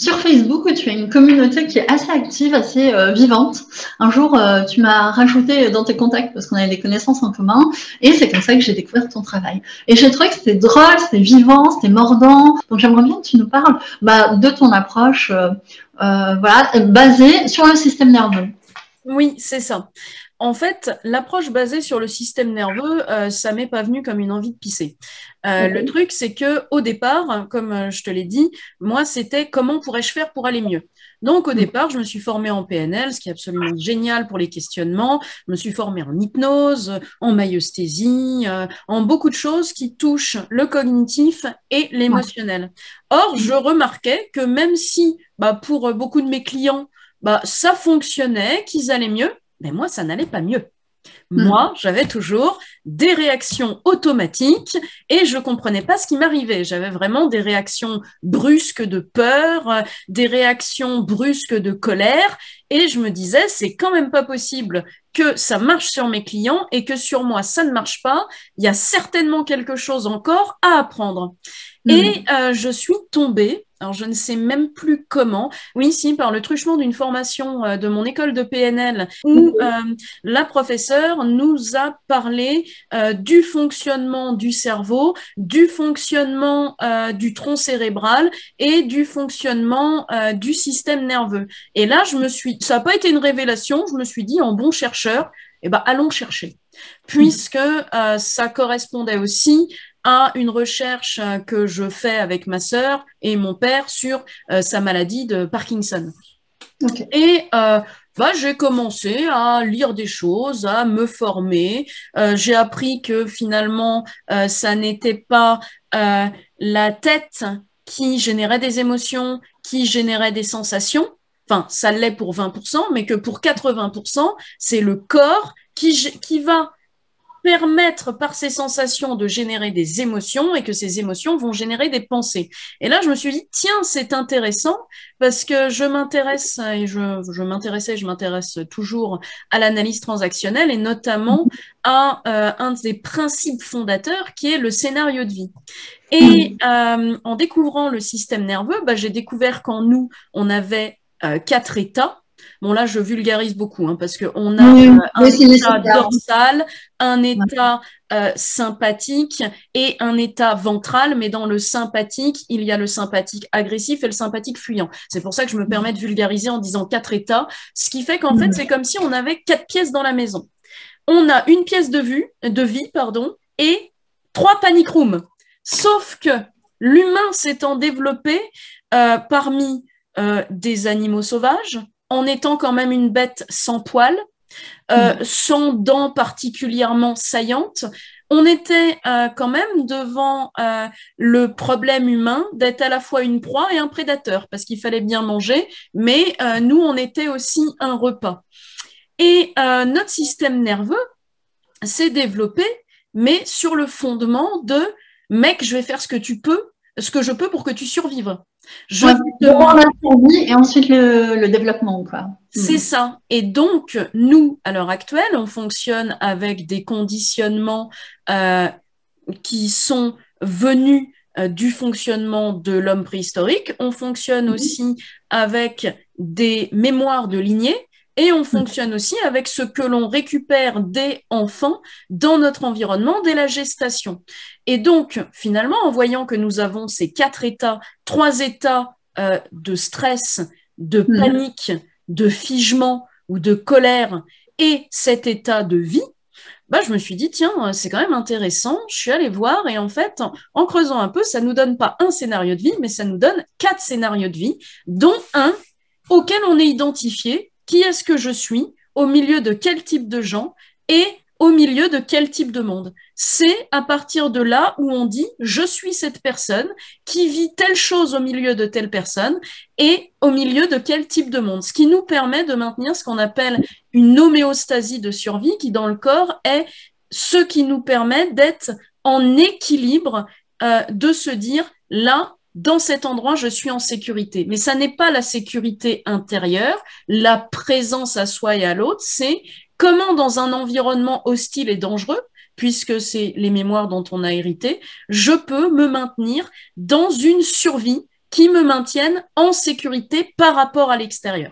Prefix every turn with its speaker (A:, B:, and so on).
A: Sur Facebook, tu as une communauté qui est assez active, assez vivante. Un jour, tu m'as rajouté dans tes contacts parce qu'on avait des connaissances en commun, et c'est comme ça que j'ai découvert ton travail. Et j'ai trouvé que c'était drôle, c'était vivant, c'était mordant. Donc j'aimerais bien que tu nous parles de ton approche, voilà, basée sur le système nerveux.
B: Oui, c'est ça. En fait, l'approche basée sur le système nerveux, ça m'est pas venu comme une envie de pisser. Le
A: Okay.
B: truc, c'est que au départ, comme je te l'ai dit, moi, c'était comment pourrais-je faire pour aller mieux. Donc, au départ, je me suis formée en PNL, ce qui est absolument génial pour les questionnements. Je me suis formée en hypnose, en maïeusthésie, en beaucoup de choses qui touchent le cognitif et l'émotionnel. Or, je remarquais que même si, pour beaucoup de mes clients, ça fonctionnait, qu'ils allaient mieux, mais moi, ça n'allait pas mieux. Moi, j'avais toujours des réactions automatiques et je comprenais pas ce qui m'arrivait. J'avais vraiment des réactions brusques de peur, des réactions brusques de colère et je me disais, c'est quand même pas possible que ça marche sur mes clients et que sur moi, ça ne marche pas. Il y a certainement quelque chose encore à apprendre. Et je suis tombée, alors je ne sais même plus comment, oui, si, par le truchement d'une formation de mon école de PNL, où la professeure nous a parlé du fonctionnement du cerveau, du fonctionnement du tronc cérébral et du fonctionnement du système nerveux. Et là, ça n'a pas été une révélation, je me suis dit, en bon chercheur, eh ben, allons chercher, puisque ça correspondait aussi à une recherche que je fais avec ma sœur et mon père sur sa maladie de Parkinson.
A: Okay.
B: Et j'ai commencé à lire des choses, à me former. J'ai appris que finalement, ça n'était pas la tête qui générait des émotions, qui générait des sensations. Enfin, ça l'est pour 20%, mais que pour 80%, c'est le corps qui va permettre par ces sensations de générer des émotions et que ces émotions vont générer des pensées. Et là, je me suis dit, tiens, c'est intéressant parce que je m'intéresse et je m'intéresse toujours à l'analyse transactionnelle et notamment à un des principes fondateurs qui est le scénario de vie. Et en découvrant le système nerveux, j'ai découvert qu'en nous, on avait 4 états. Bon, là, je vulgarise beaucoup parce qu'on a un état dorsal, un état sympathique et un état ventral. Mais dans le sympathique, il y a le sympathique agressif et le sympathique fuyant. C'est pour ça que je me permets de vulgariser en disant 4 états, ce qui fait qu'en fait, c'est comme si on avait 4 pièces dans la maison. On a une pièce de vie, et 3 panic rooms. Sauf que l'humain s'étant développé parmi des animaux sauvages, en étant quand même une bête sans poils, sans dents particulièrement saillantes, on était quand même devant le problème humain d'être à la fois une proie et un prédateur, parce qu'il fallait bien manger, mais nous, on était aussi un repas. Et notre système nerveux s'est développé, mais sur le fondement de mec, je vais faire ce que je peux pour que tu survives. Je vais
A: D'abord la survie et ensuite le développement, quoi.
B: C'est ça. Et donc, nous, à l'heure actuelle, on fonctionne avec des conditionnements qui sont venus du fonctionnement de l'homme préhistorique. On fonctionne aussi avec des mémoires de lignée et on fonctionne aussi avec ce que l'on récupère des enfants dans notre environnement dès la gestation. Et donc, finalement, en voyant que nous avons ces 4 états, 3 états de stress, de panique, de figement ou de colère et cet état de vie, je me suis dit, tiens, c'est quand même intéressant. Je suis allée voir et en fait, en creusant un peu, ça nous donne pas un scénario de vie, mais ça nous donne 4 scénarios de vie, dont un auquel on est identifié, qui est-ce que je suis, au milieu de quel type de gens et au milieu de quel type de monde. C'est à partir de là où on dit, je suis cette personne qui vit telle chose au milieu de telle personne et au milieu de quel type de monde. Ce qui nous permet de maintenir ce qu'on appelle une homéostasie de survie qui, dans le corps, est ce qui nous permet d'être en équilibre, de se dire, là, dans cet endroit, je suis en sécurité. Mais ça n'est pas la sécurité intérieure, la présence à soi et à l'autre, c'est comment dans un environnement hostile et dangereux, puisque c'est les mémoires dont on a hérité, je peux me maintenir dans une survie qui me maintiennent en sécurité par rapport à l'extérieur.